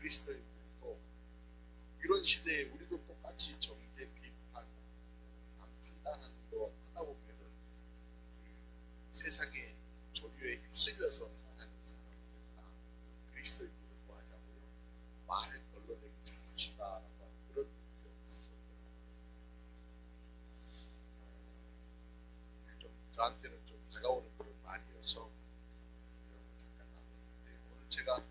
그리스도인들도 이런 시대에 우리도 똑같이 정죄, 비판, 판단하는 거 하다 보면은 세상의 조류에 휩쓸려서 살아가는 사람들이다. 그리스도인들을 구하자고요. 말 걸러내기 잘합시다라고 하는 그런 좀 저한테는 좀 다가오는 그런 말이어서 잠깐 나누는데, 오늘 제가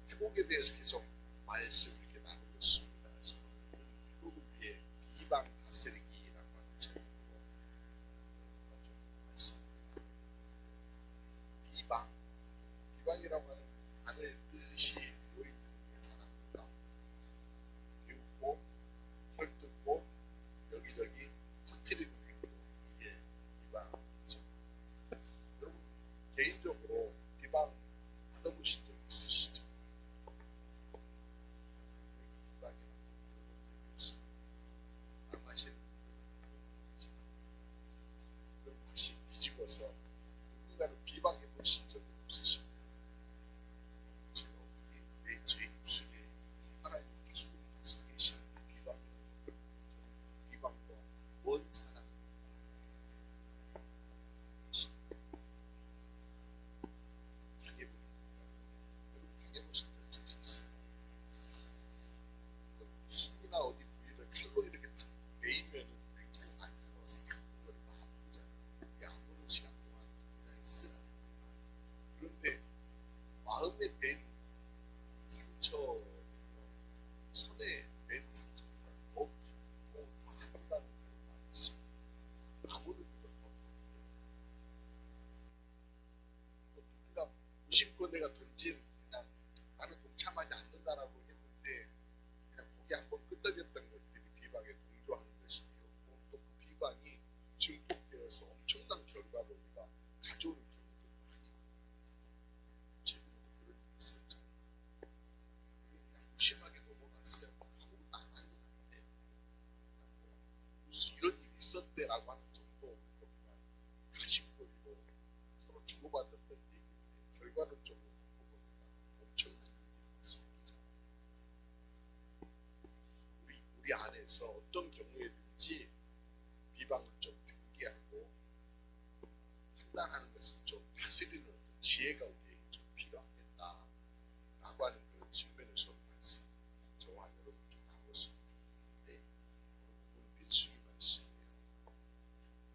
회복에 대해서 계속 말씀을 이렇게 나누고 있습니다. 그래서 회복을 위해 비방 다스리기라고 하는 제목으로 좀 말씀드립니다. 비방이라고 하는 단어의 뜻이 보이는 게 잘 압니다. 비웃고 헐뜯고 여기저기 터뜨리는 행동, 이게 비방이죠. 여러분 개인적으로 비방 받아보신 적 있으시죠? 다시 뒤집어서 누군가를 비방해 보신 적이 없으십니까? 제가 어떻게 제 입술에 하나님 다수를 박사 계시는데 비방과 먼 사람입니다. 당해보신 적이 있어요. 손이나 어디 부위를 칼로 이렇게 딱 베이면 굉장히 많이 다가와서 딱 그거리가 아프잖아요. 이게 아무런 시간 동안 굉장히 쓰라는 거예요. 그런데 마음에 벤 상처, 손에 벤 상처보다 더 깊고 더 아프다는 그런 말이 있습니다. 아무런 그걸 못하는데 누군가 무심코 내가 던진, 그냥 나는 동참하지 않는다라고 했는데 그냥 고개 한번 끄덕였던 것들이 비방에 동조하는 것이 되었고, 또 그 비방이 증폭되어서 엄청난 결과를 우리가 가져오는 경우도 많이 많습니다. 최근에도 그런 일이 있었잖아요. 그냥 무심하게 넘어갔어요. 아무것도 안 한 것 같은데 무슨 이런 일이 있었대라고 하는 정도로 그냥 가십거리로 서로 주고받았던 얘기인데 결과론적으로 보고 보니까 엄청난 일이 생기잖아요. 우리 안에서 어떤 경우에든지 비방을 좀 경계하고 판단하는 것을 좀 다스리는 어떤 지혜가 우리에게 좀 필요하겠다라고 하는 그런 측면에서 말씀, 저와 여러분 좀 나눴으면 좋겠는데, 오늘 민수기 말씀이에요.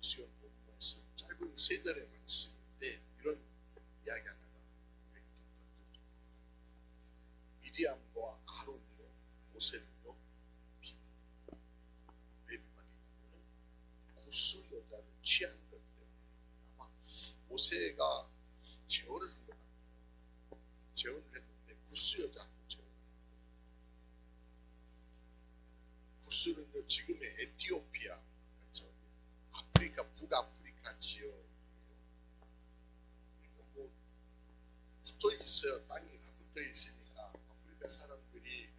시간 본 말씀, 짧은 3절의 말씀인데 이런 이야기 하나가 툭 던져져. 미리암과 아론이요 모세를요 비방. 왜 비방했냐면 구스 여자를 취한 것 때문에. 아마 모세가 재혼을 한 것 같아요. 재혼을 했는데 구스 여자하고 재혼을 했고, 구스는요 지금의 에티오피아, 그렇죠? 아프리카, 북아프리카 지역이에요. 뭐 붙어 있어요. 땅이 다 붙어 있으니까 아프리카 사람들이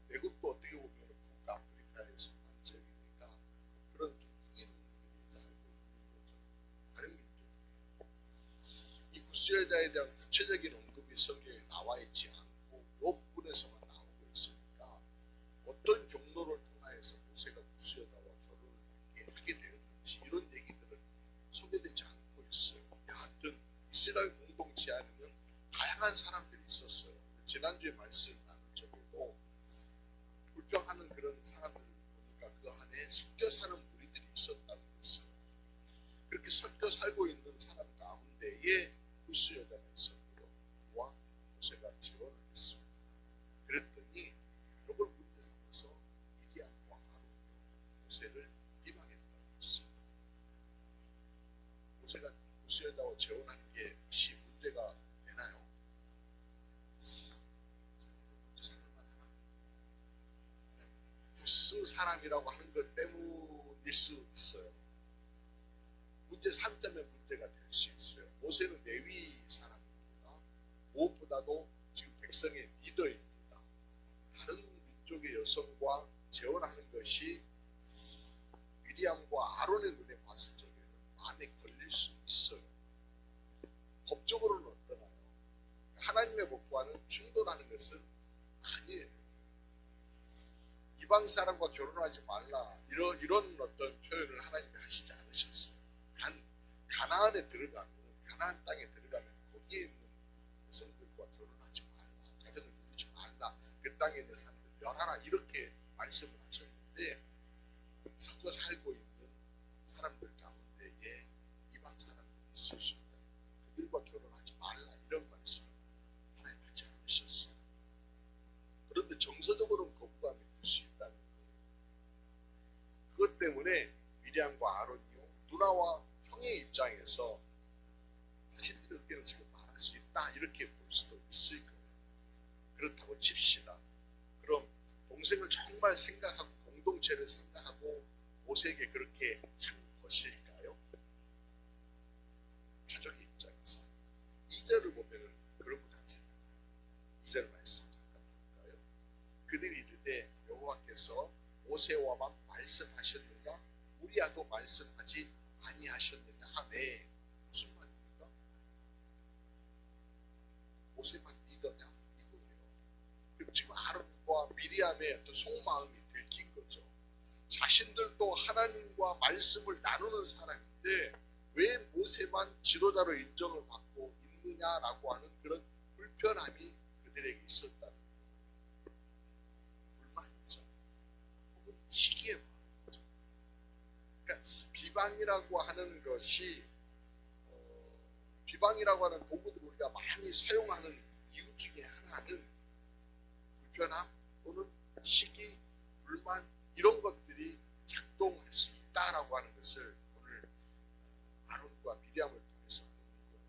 외국도 어떻게 보면 북아프리카에 속한 지역이니까 그런 좀 흑인들이 살고 있는 거죠. 다른 민족이에요. 이 구스 여자에 대한 구체적인 언급이 성경에 나와 있지 않고 이 부분에서만 나오고 있으니까 어떤 경로를 통하여서 모세가 구스 여자와 결혼을 하게 되었는지 이런 얘기들은 소개되지 않고 있어요. 여하튼 이스라엘 공동체 안에는 다양한 사람들이 있었어요. 지난주에 말씀 나눈 적에도 불평하는 그런 사람들을 보니까 그 안에 섞여 사는 무리들이 있었다는 것을, 그렇게 섞여 살고 있는 사람 가운데에 구스 여자가 있었고요. 그와 모세가 재혼을 했습니다. 그랬더니 이걸 문제 삼아서 미디안과 아론이 모세를 비방했다고 했습니다. 모세가 구스 여자와 재혼하는 게 혹시 문제가 되나요? 문제 삼을 만하나? 구스 사람이라고 하는 것 때문일 수 있어요. 문제 삼자면 문제가 될 수 있어요. 모세는 레위 사람입니다. 무엇보다도 지금 백성의 리더입니다. 다른 민족의 여성과 재혼하는 것이 미리암과 아론의 눈에 봤을 적에는 마음에 걸릴 수 있어요. 법적으로는 어떠나요? 하나님의 법과는 충돌하는 것은 아니에요. 이방 사람과 결혼하지 말라 이런 어떤 표현을 하나님이 하시지 않으셨어요. 가나안에 들어가면 가나안 땅에 들어가면 거기에 있는 여성들과 결혼하지 말라, 가정을 이루지 말라, 그 땅에 있는 사람들 멸하라 이렇게 말씀을 하셨는데 섞어 살고 있는 사람들 가운데에 이방 사람들이 있을 수 있다. 그들과 결혼하지 말라 이런 말씀을 하나님 하지 않으셨어요. 그런데 정서적으로는 거부감이 들 수 있다는 거예요. 그것 때문에 미리암과 아론이요 누나와 형의 입장에서 자신들의 의견을 지금 말할 수 있다 이렇게 볼 수도 있을 거예요. 그렇다고 칩시다. 그럼 동생을 정말 생각하고 공동체를 생각하고 모세에게 그렇게 한 것일까요? 가족의 입장에서 2절을 보면 그런 것 같아요. 2절 말씀 잠깐 볼까요? 그들이 이르되 여호와께서 모세와만 말씀하셨느냐 우리와도 말씀하지 아니하셨느냐 하매 무슨 말입니까? 모세만 믿었냐 이거예요. 그럼 지금 아론과 미리암의 어떤 속마음이 들킨 거죠. 자신들도 하나님과 말씀을 나누는 사람인데 왜 모세만 지도자로 인정을 받고 있느냐라고 하는 그런 불편함이 그들에게 있었다는 거예요. 불만이죠. 혹은 시기의 마음이죠. 그러니까 비방이라고 하는 것이 비방이라고 하는 도구들을 우리가 많이 사용하는 이유 중에 하나는 불편함 또는 시기, 불만 이런 것들이 작동할 수 있다라고 하는 것을 오늘 아론과 미리암을 통해서 보는 거예요.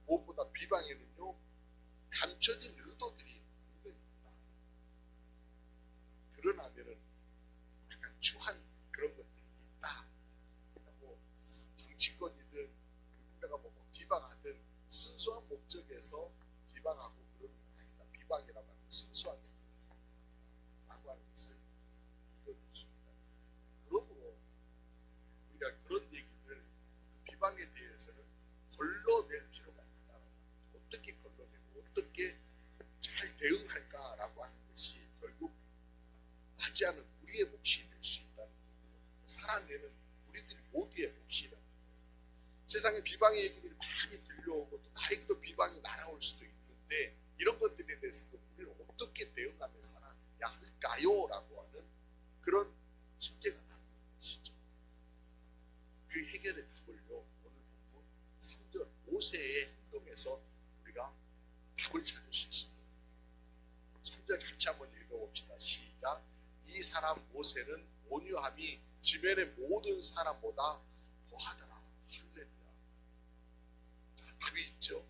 무엇보다 비방에는요 감춰진 의도들이 분명히 있다. 드러나면은 약간 추한 그런 것들이 있다. 뭐 정치권이든 누군가가 뭐 비방하든 순수한 목적에서 비방하고 그러는 건 아니다. 비방이라고 하는 순수하게 라고 하는 것을 읽어주십니다. 그러므로 우리가 그런 얘기를 비방에 대해서는 걸러낼 필요가 있다. 어떻게 걸러내고 어떻게 잘 대응할까라고 하는 것이 결국 하지 않은 우리의 몫이 될 수 있다는 거고요. 살아내는 우리들이 모두의 몫이라는 거예요. 세상에 비방의 얘기들이 많이 들려오고 또 나에게도 비방이 날아올 수도 있는데 이런 것들에 대해서 우리는 어떻게 대응하며 살아야 할까요? 라고 하는 그런 숙제가 남는 것이죠. 그 해결의 답을요 오늘 본문 3절 모세의 행동에서 우리가 답을 찾을 수 있습니다. 3절 같이 한번 읽어봅시다. 시작. 이 사람 모세는 온유함이 지면의 모든 사람보다 더하더라. 할렐루야. 자, 답이 있죠.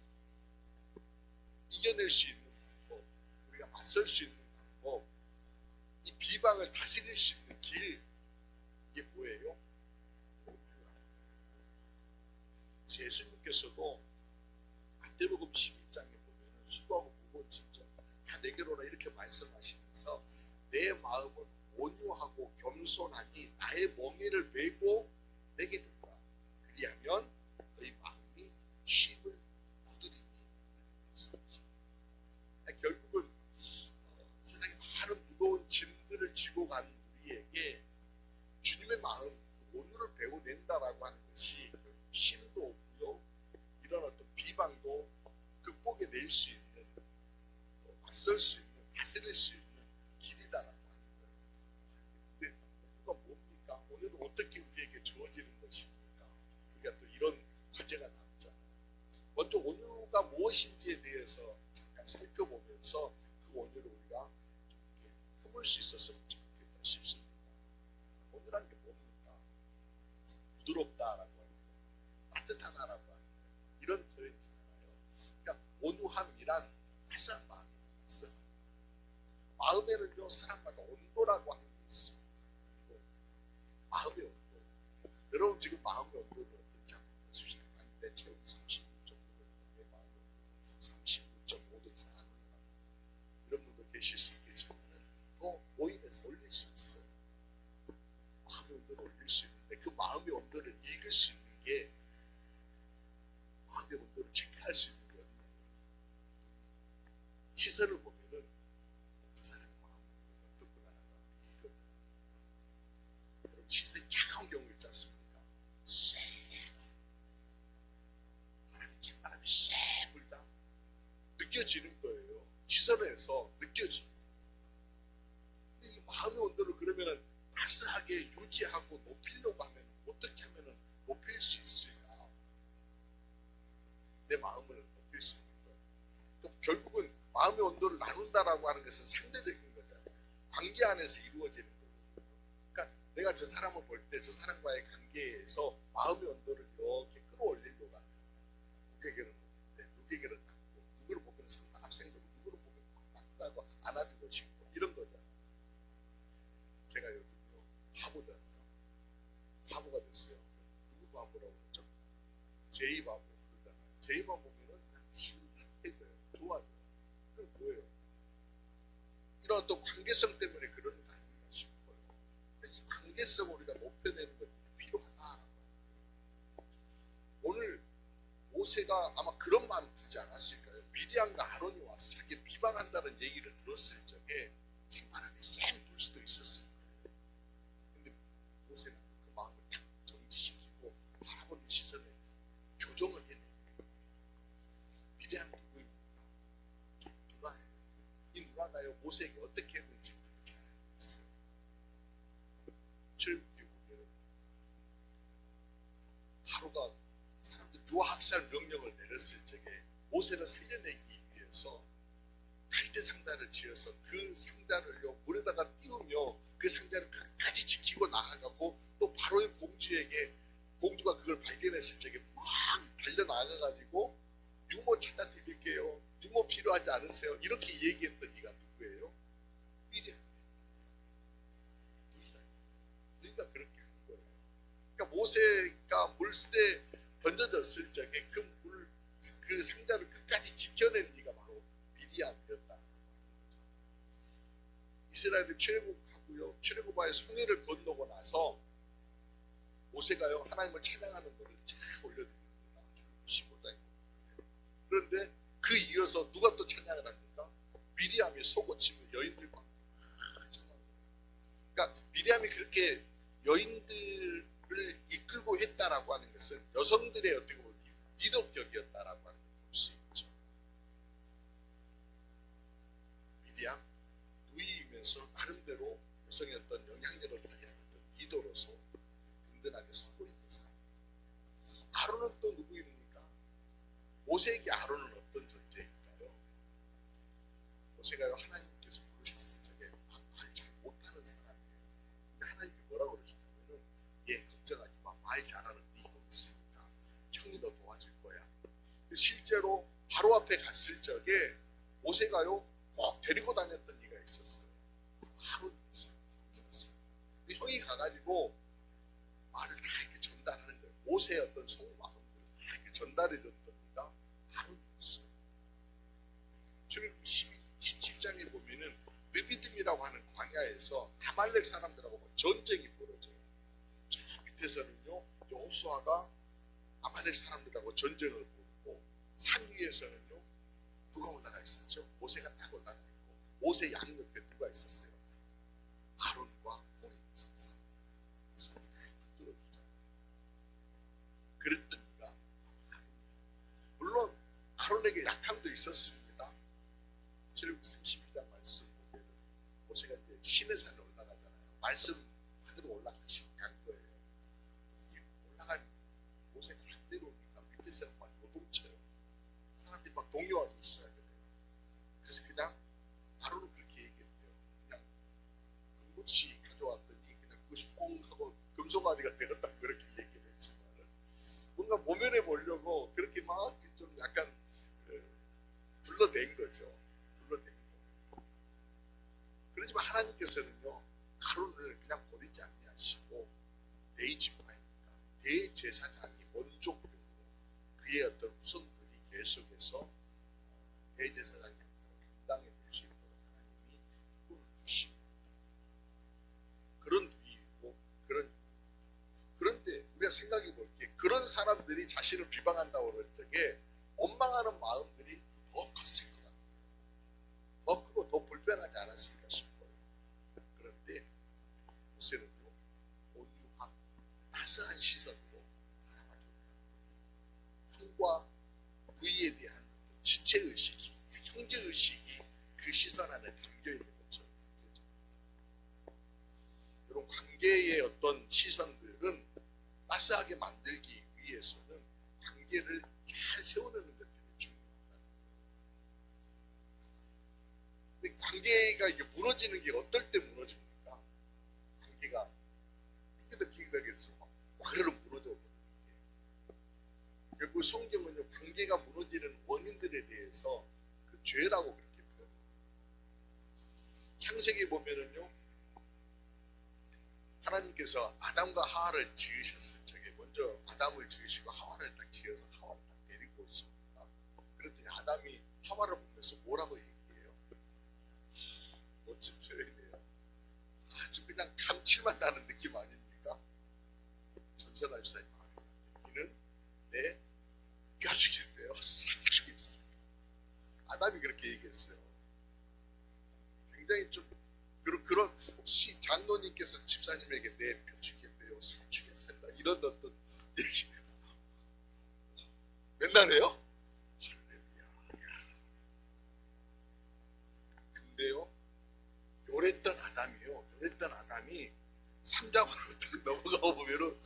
이겨낼 수 있는 방법, 우리가 맞설 수 있는 방법, 이 비방을 다스릴 수 있는 길, 이게 뭐예요? 예수님께서도 마태복음 12장에 보면 수고하고 무거운 짐져 다 내게로라 이렇게 말씀하시면서 내 마음은 온유하고 겸손하니 나의 멍에를 메고 내게 들라. 그리하면 너희 마음이 쉼을 얻으리니. 결국은 세상에 많은 무거운 짐들을 지고 간 우리에게 주님의 마음, 온유를 배워낸다라고 하는 것이 쉼도 없고요. 이런 어떤 비방도 극복해낼 수 있는, 맞설 수 있는, 다스릴 수 있는 길이다라고 하는 거예요. 근데 온유가 뭡니까? 온유는 어떻게 우리에게 주어지는 것입니까? 우리가 또 이런 과제가 남잖아요. 먼저 온유가 무엇인지에 대해서 잠깐 살펴보면서 그 온유를 우리가 좀 이렇게 품을 수 있었으면 좋겠다 싶습니다. 온유란 게 뭡니까? 부드럽다라고 하는 거, 따뜻하다라고 하는 거, 이런 표현이잖아요. 그러니까 온유함이란 따스한 마음이에요. 따스한 마음에는요 사람마다 온도라고 하는 게 있습니다. 마음의 온도. 여러분 지금 마음의 온도를 어떤지 한번 보십시다. 내 체온이 36.5도, 내 마음의 온도 36.5도 이상 안 올라가고 이런 분도 계실 수 있겠지만 더 오인해서 올릴 수 있어요. 마음의 온도를 올릴 수 있는데 그 마음의 온도를 읽을 수 있는 게 마음의 온도를 체크할 수 있는 게 어디냐. 시선을 보면은 안에서 느껴지. 이 마음의 온도를 그러면은 따스하게 유지하고 높이려고 하면 어떻게 하면은 높일 수 있을까? 내 마음을 높일 수 있는 거야. 그러니까 결국은 마음의 온도를 나눈다라고 하는 것은 상대적인 거잖아요. 관계 안에서 이루어지는 거예요. 그러니까 내가 저 사람을 볼 때 저 사람과의 관계에서 마음의 온도를 이렇게 끌어올리려고 하는 누구에게는 높은데 누구에게는 낮고 누구를 보면 상관학생으로 누구를 보면 나쁘다고 안아주고 싶고 이런 거잖아요. 제가 요즘요 바보잖아요. 바보가 됐어요. 누구 바보라고 그러죠? 제이 바보 그러잖아요. 제이만 보면은 그냥 심각해져요. 좋아져요. 그럼 뭐예요? 이런 어떤 관계성 때문에 그러는 거 아닌가 싶어요. 이 관계성을 우리가 높여내는 것이 필요하다. 오늘 모세가 아마 그런 마음 들지 않았을까요? 미디안과 아론이 와서 자기 비방한다는 얘기를 들었을 적에 정말하게 쌩불 수도 있었을 거예요. 근데 모세는 그 마음을 딱 정지시키고 바라보는 시선을 교정을 해내요. 미디안 누구입니까? 누나예요. 이 누나가요 모세에게 어떻게 했는지 잘 알고 있어요. 출애굽기 보면 바로가 사람들 유학살 명령을 내렸을 적에 모세를 살려내기 위해서 갈대 상자를 지어서 그 상자를요 물에다가 띄우며 그 상자를 끝까지 지키고 나아가고 또 바로의 공주에게 공주가 그걸 발견했을 적에 막 달려 나가가지고 유모 찾아 드릴게요. 유모 필요하지 않으세요? 이렇게 얘기했던 이가 누구예요? 미리안. 누이가 그렇게 한 거예요. 그러니까 모세가 물속에 던져졌을 적에 그 상자를 끝까지 지켜낸 이가 바로 미리암이었다. 이스라엘이 출애굽하고요. 출애굽하여 송해를 건너고 나서 모세가요 하나님을 찬양하는 노래를 쫙 올려드립니다. 15장에. 그런데 그 이어서 누가 또 찬양을 합니까? 미리암이 속옷치며 여인들과 찬양합니다. 그러니까 미리암이 그렇게 여인들을 이끌고 했다라고 하는 것은 여성들의 어떻게 보면 리더격이었다라고 하는 걸 볼 수 있죠. 미리암 누이이면서 나름대로 여성의 어떤 영향력을 발휘하는 어떤 리더로서 든든하게 서고 있는 사람. 아론은 또 누구입니까? 모세에게 아론은 어떤 존재일까요? 모세가요 하나님께서 부르셨을 적에 말 잘 못하는 사람이에요. 근데 하나님이 뭐라고 그러시냐면은 걱정하지 마. 말 잘하는 네 형 있으니까 형이 너 도와줄 거야. 실제로 바로 앞에 갔을 적에 모세가요 꼭 데리고 다녔던 이가 있었어요. 아론이었어요. 형이 가가지고 말을 다 이렇게 전달하는 거예요. 모세의 어떤 속마음을 다 이렇게 전달해줬던 이가 아론이었어요. 출애굽 17장에 보면은 르비딤이라고 하는 광야에서 아말렉 사람들하고 전쟁이 벌어져요. 저 밑에서는요 여호수아가 아말렉 사람들하고 전쟁을 벌이고 산 위에서는요 누가 올라가 있었죠? 모세가 딱 올라가 있고 모세 양옆에 누가 있었어요? 아론과 훌이 있었어요. 그래서 딱 붙들어주잖아요. 그랬던 이가 물론 아론에게 약함도 있었습니다. 출애굽 32장 말씀 보면 모세가 이제 시내산에 올라가잖아요. 말씀 받으러 간 거예요. 올라간 모세가 안 내려오니까 밑에서 막 요동쳐요. 사람들이 막 동요하기 시작해요. 그래서 그냥 아론은 그렇게 얘기했대요. 그냥 금붙이 가져왔더니 그냥 그것이 꽁 하고 금송아지가 되었다 그렇게 얘기를 했지만 뭔가 모면해 보려고 그렇게 막 좀 약간 둘러댄 거죠. 둘러댄 거. 그렇지만 하나님께서는요 아론을 그냥 버리지 아니하시고 레이지파이니까 대제사장이 원종적으로 그의 어떤 후손들이 계속해서 대제사장이 감당해 볼 수 있도록 하나님이 꿈을 주시고 그런 위이고 그런데 우리가 생각해 볼게 그런 사람들이 자신을 비방한다고 그럴 적에 원망하는 마음들이 더 컸을 것 같아요. 더 크고 더 불편하지 않았을까 싶어요. 그런데 모세는요 온유한 따스한 시선으로 바라봐줍니다. 형과 부위에 대한 지체의식, 형제의식이 그 시선 관계가 이게 무너지는 게 어떨 때 무너집니까? 관계가 끄덕끄덕해서 와르르 무너져 버리는 게. 결국 성경은요, 관계가 무너지는 원인들에 대해서 그 죄라고 그렇게 표현합니다. 창세기 보면은요, 하나님께서 아담과 하와를 지으셨어요. 저게 먼저 아담을 지으시고 하와를 딱 지어서 하와를 딱 데리고 오십니다. 그랬더니 아담이 하와를 보면서 뭐라고 얘기해요? 멋진 표현이에요. 아주 그냥 감칠맛 나는 느낌 아닙니까? 전선아 집사님 말합니다. 이는 내 뼈죽의 뼈, 살죽의 살. 아담이 그렇게 얘기했어요. 굉장히 좀 그런 혹시 장로님께서 집사님에게 내 뼈죽의 뼈, 살죽의 살이다 이런 어떤 얘기 맨날 해요? 할렐루야. 근데요, 요랬던 아담이 3장으로 딱 넘어가 보면은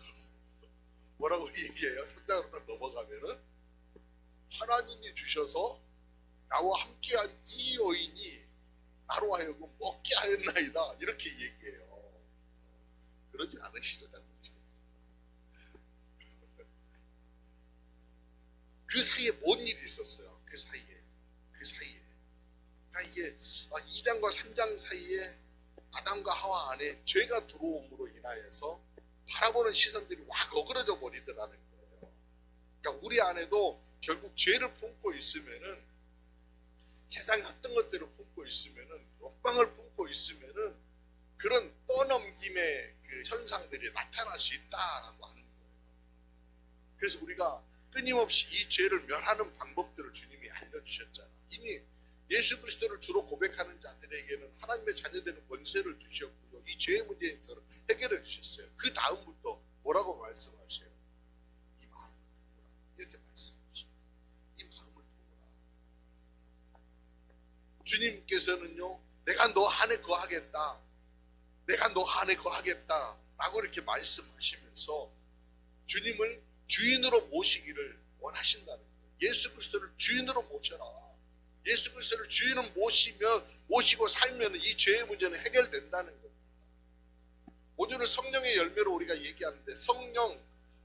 뭐라고 얘기해요? 3장으로 딱 넘어가면은 하나님이 주셔서 나와 함께한 이 여인이 나로 하여금 먹게 하였나이다 이렇게 얘기해요. 그러진 않으시죠, 장로님? 그 사이에 뭔 일이 있었어요? 그 사이에 그러니까 이게 2장과 3장 사이에 아담과 하와 안에 죄가 들어옴으로 인하여서 바라보는 시선들이 확 어그러져 버리더라는 거예요. 그러니까 우리 안에도 결국 죄를 품고 있으면은, 세상의 어떤 것들을 품고 있으면은, 욕망을 품고 있으면은 그런 떠넘김의 그 현상들이 나타날 수 있다라고 하는 거예요. 그래서 우리가 끊임없이 이 죄를 멸하는 방법들을 주님이 알려주셨잖아. 이미 예수 그리스도를 주로 고백하는 자들에게는 하나님의 자녀되는 권세를 주셨고요. 이 죄의 문제에 있어서 해결해 주셨어요. 그 다음부터 뭐라고 말씀하셔요? 이 마음을 보라. 이렇게 말씀하셔요. 이 마음을 보라. 주님께서는요, 내가 너 안에 거하겠다. 내가 너 안에 거하겠다. 라고 이렇게 말씀하시면서 주님을 주인으로 모시기를 원하신다는 거예요. 예수 그리스도를 주인으로 모셔라. 예수 그리스도를 주인으로 모시고 살면 이 죄의 문제는 해결된다는 겁니다. 오늘은 성령의 열매로 우리가 얘기하는데,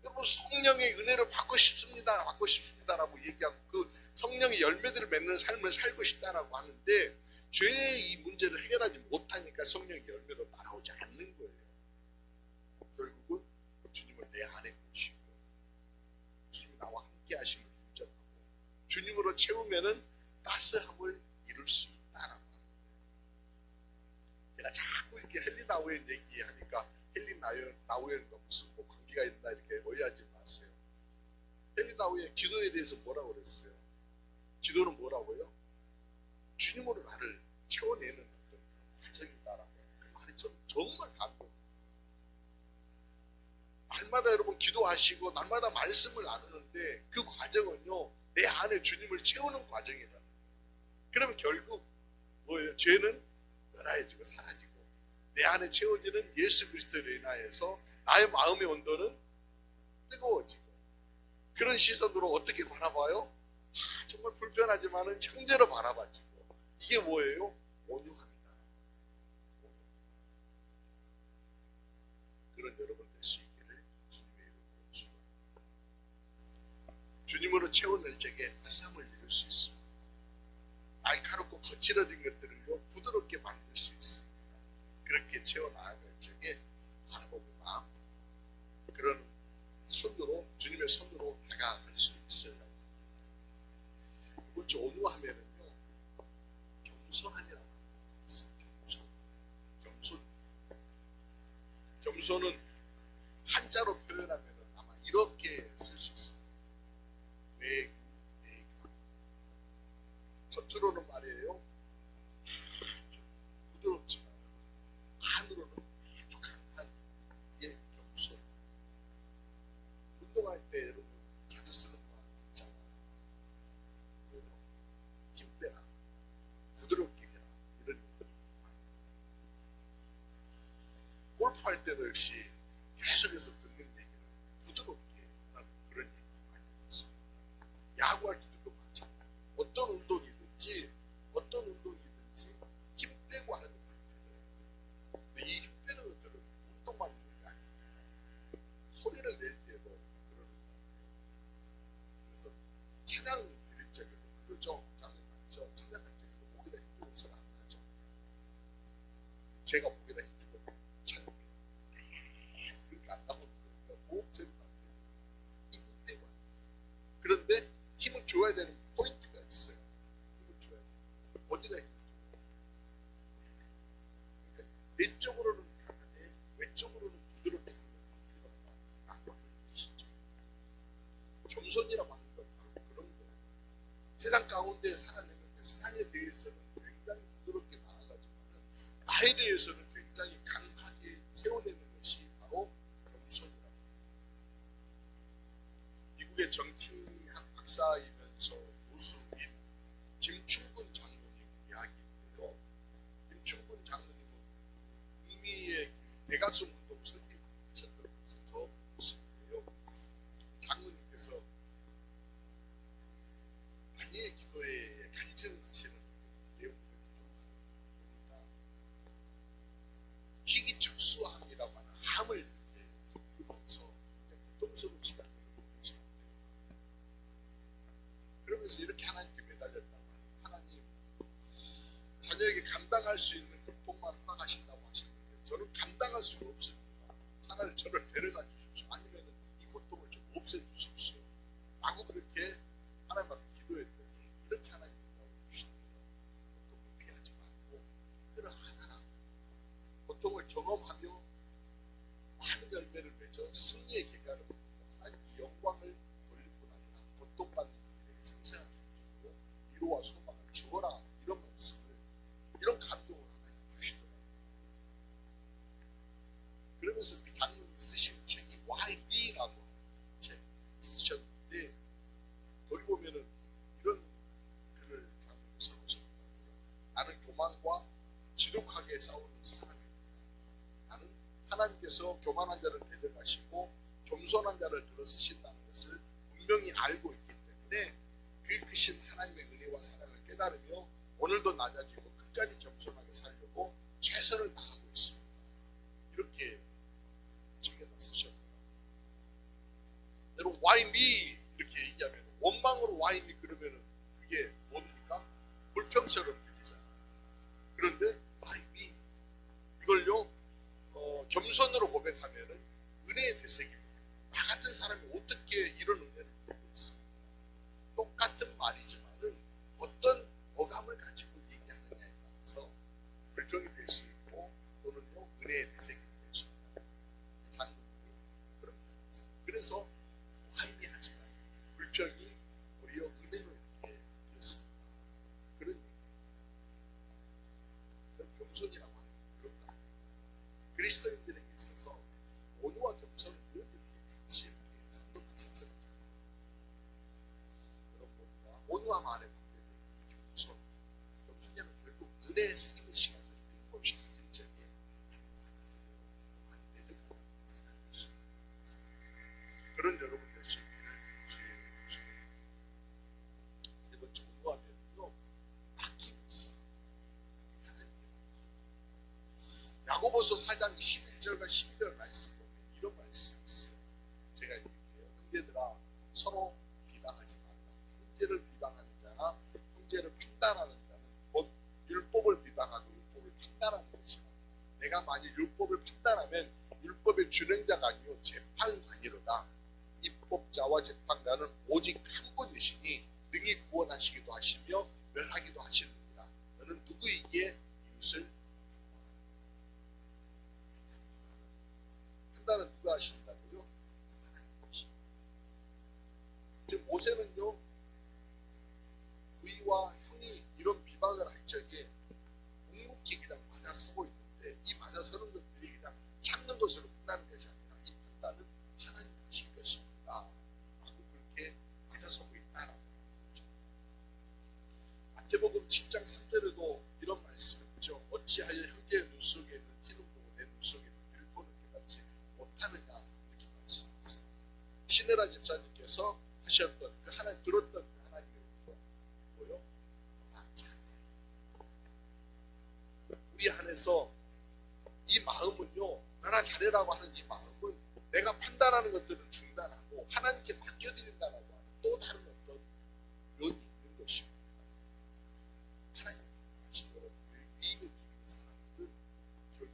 여러분 성령의 은혜를 받고 싶습니다라고 얘기하고 그 성령의 열매들을 맺는 삶을 살고 싶다라고 하는데, 죄의 이 문제를 해결하지 못하니까 성령의 열매로 날아오지 않는 거예요. 결국은 주님을 내 안에 모시고 주님이 나와 함께 하심을 인정하고 주님으로 채우면은 따스함을 이룰 수 있다라고 합니다. 제가 자꾸 이렇게 헨리 나우엔 얘기하니까 헨리 나우엔과 무슨 뭐 관계가 있나 이렇게 오해하지 마세요. 헨리 나우엔 기도에 대해서 뭐라고 그랬어요? 기도는 뭐라고요? 주님으로 나를 채워내는 어떤 과정이다라고. 그 말이 저는 정말 감동. 날마다 여러분 기도하시고 날마다 말씀을 나누는데 그 과정은요, 내 안에 주님을 채우는 과정이다. 그러면 결국 뭐예요? 죄는 멸하여지고 사라지고 내 안에 채워지는 예수 그리스도로 인하여서 나의 마음의 온도는 뜨거워지고, 그런 시선으로 어떻게 바라봐요? 정말 불편하지만은 형제로 바라봐지고, 이게 뭐예요? 온유합니다. 그런 여러분 될 수 있기를 주님의 이름으로 축원합니다. 주님으로 채워낼 적에 따스함을 이룰 수 있습니다. 날카롭고 거칠어진 것들을요, 부드럽게 만들 수 있습니다. 그렇게 채워나갈 적에 바라보는 마음, 그런 손으로, 주님의 손으로 다가갈 수 있어요. 두 번째, 온유하면은요, 겸손하니라고 합니다. 겸손은 한자로 표현하면은 아마 이렇게 쓸 수 있습니다. 겉으로는 말이에요, 아주 부드럽지만 안으로는 아주 강한 게 겸손. 운동할 때 여러분 자주 쓰는 말 있잖아요. 힘 빼라, 부드럽게 해라, 이런 얘기. 골프할 때도 역시 계속해서 듣는 얘기는 부드럽게 하는 그런 얘기 많이 듣습니다. 야구할 때도 마찬가지. 어떤 운동이든지 힘 빼고 하는 제가 목에다 힘주거든요. 차갑게. 그렇게 안 나오는 거예요. 호흡제도 안 돼요. 힘이 때문에. 그런데 힘을 줘야 되는 포인트가 있어요. 힘을 줘야 돼요. 어디다 힘을 줘요? 그러니까 내적으로는 강한데 외적으로는 부드럽게 하는 필요가 있는 뜻이죠. 겸손이라고 하는 건 바로 그런 거예요. 세상 가운데 살아내는데 세상에 대해서는 굉장히 부드럽게 나아가지만 나에 대해서는 굉장히 강하게 세워내는 것이 바로 겸손이라고 합니다. 미국의 정치학 박사이면서 교수인 김충근 장로님 이야기인데요. 김충근 장로님은 북미의 대각선 운동 설립하셨던 분이신데요. 장로님께서 다니엘 기도에 간증하시는 내용을 보니까 희귀척수함이라고 하는 함을 이렇게 겪으면서 고통스러운 시간을 보내셨는데, 그러면서 이렇게 하나님께 매달렸다가 하나님 자녀에게 감당할 수 있는 고통만 허락하신다고 하셨는데 저는 감당할 수가 없습니다. 차라리 저를 데려가 주십시오. 아니면 이 고통을 좀 없애주십시오. 라고 그렇게 하나님 앞에 기도했더니 이렇게 하나님 응답을 주시더라고요. 고통을 피하지 말고 그러하나라. 고통을 경험하며 많은 열매를 맺어 승리의 계가를 맺고 하나님께 영광을 돌릴 뿐 아니라 고통받는 이들에게 생생한 감정으로 위로와 소망을 주어라. 이런 말씀을, 이런 감동을 하나님 주시더라고요. 그러면서 그 장로님이 쓰신 책이 Why Me라고 책 쓰셨는데, 거기 보면은 이런 글을 장로님이 써놓으셨더라고요. 나는 교만과 지독하게 싸우는 사람입니다. 나는 하나님께서 교만한 자를 데려가시고 겸손한 자를 들어 쓰신다는 것을 분명히 알고 있기 때문에 그 크신 하나님의 은혜와 사랑을 깨달으며 오늘도 낮아지고 끝까지 겸손하게 살려고 최선을 다하고 있습니다. 이렇게 책에다 쓰셨더라고요. 여러분, why me? 이렇게 얘기하면 원망으로 why me 그러면은 그게 뭡니까? 불평처럼 들리잖아요. 그런데 why me? 이걸요 겸손으로 고백하면은 은혜의 되새김입니다. 나 같은 사람이 어떻게 이런 은혜를 받고 있습니까? 똑같은 말이지만은 어떤 어감을 가지고 얘기하느냐에 따라서 불평이 될 수 있고 또는요 은혜의 되새김이 될 수 있다. 장로님이 그렇게 하셨어요. 그래서 와임이 하지만 불평이 오히려 은혜로 이렇게 되었습니다. 그런 겸손이라고 하는 그런 거 아닙니까? 그리스도인들에게 있어서 온유와 겸손을 늘 이렇게 같이 이렇게 쌍둥이처럼 여러분 보니까 온유함 안에 담겨있는 이 겸손, 겸손이라면 결국 은혜의 생기는 시간을 끊임없이 가진 적에 받아들여 많이 내득하는 사람일 수 있습니다. 그런 여러분 될 수 있기를 주의 축원합니다. 세 번째 온유하면요 아낌없어 하나님께 맡기고. 야고보서 4장 11절과 12절 말씀 보면 이런 말씀이 있어요. 제가 읽을게요. 형제들아 서로 비방하지 말라. 형제를 비방하는 자나 형제를 판단하는 자는 곧 율법을 비방하고 율법을 판단하는 것이라. 내가 만일 율법을 판단하면 율법의 준행자가 아니요 재판관이로다. 입법자와 재판관은 오직 한 분이시니 능히 구원하시기도 하시며 멸하기도 하시느니라. 너는 누구에게 이웃을 판단은 누가 하신다고요? 하나님이시. 즉 모세는요 의와 형이 이런 비방을 할 적에 묵묵히 그냥 맞아서고 있는데 이 맞아서는 것들이 그냥 참는 것으로 끝나는 것이 아니라 이 판단은 하나님이 하실 것입니다 하고 그렇게 맞아서고 있다라고 하는 거죠. 마태복음 7장 3절에도 이런 말씀이 있죠. 어찌하여 형제의 눈 속에 있는 티를 보고 내 눈 속에 있는 일본을 깨닫지 못하느냐 이렇게 말씀하셨어요. 신혜라 집사님께서 하셨던 그 하나님 들었던 그 하나님의 음성 뭐요? 너나 잘해. 우리 안에서 이 마음은요 너나 잘해라고 하는 이 마음은 내가 판단하는 것들은 중단하고 하나님께 맡겨드린다라고 하는 또 다른 어떤 면이 있는 것입니다. 하나님 하시도록 위임을 드리는 사람들은 결국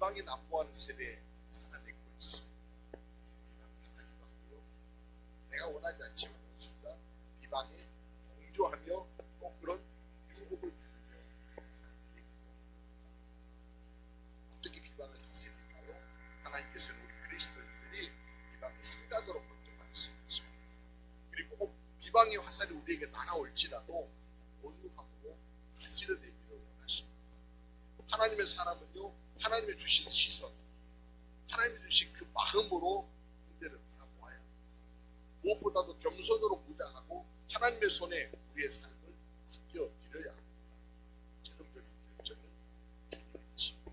비방이 난무하는 세대에 살아내고 있습니다. 비방당하기도 하고요. 내가 원하지 않지만 어느 순간 비방에 동조하며 또 그런 유혹을 받으며 살아내고 있습니다. 어떻게 비방을 다스릴까요? 하나님께서는 우리 그리스도인들이 비방을 상가도록 또 말씀하시고, 그리고 꼭 비방의 화살이 우리에게 날아올지라도 온유함으로 다스려내기를 원하십니다. 하나님의 사람은요, 하나님의 주신 시선, 하나님의 주신 그 마음으로 문제를 바라보아야 합니다. 무엇보다도 겸손으로 무장하고 하나님의 손에 우리의 삶을 맡겨드려야 합니다. 최종적인 결정은 주님이 하십니다.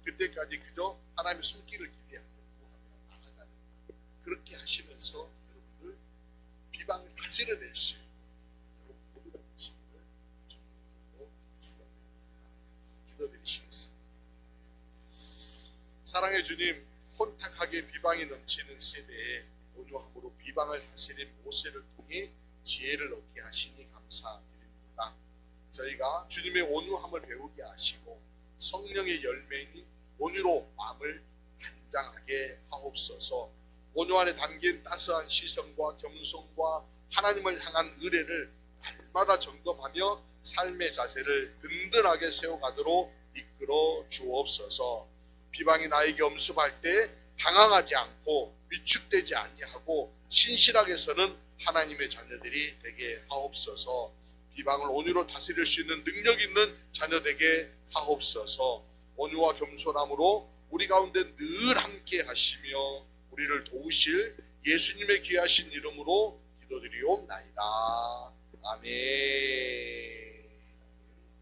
그때까지 그저 하나님의 손길을 기대하며 구하며 나아가는, 그렇게 하시면서 여러분들 비방을 다스려낼 수 있는 여러분 모두가 되시기를 주님으로 축원드립니다. 기도드리시겠습니다. 사랑의 주님, 혼탁하게 비방이 넘치는 세대에 온유함으로 비방을 다스린 모세를 통해 지혜를 얻게 하시니 감사드립니다. 저희가 주님의 온유함을 배우게 하시고 성령의 열매인 온유로 마음을 단장하게 하옵소서. 온유 안에 담긴 따스한 시선과 겸손과 하나님을 향한 의뢰를 날마다 점검하며 삶의 자세를 든든하게 세워가도록 이끌어 주옵소서. 비방이 나에게 엄습할 때 당황하지 않고 위축되지 아니하고 신실하게 서는 하나님의 자녀들이 되게 하옵소서. 비방을 온유로 다스릴 수 있는 능력 있는 자녀 되게 하옵소서. 온유와 겸손함으로 우리 가운데 늘 함께 하시며 우리를 도우실 예수님의 귀하신 이름으로 기도드리옵나이다. 아멘.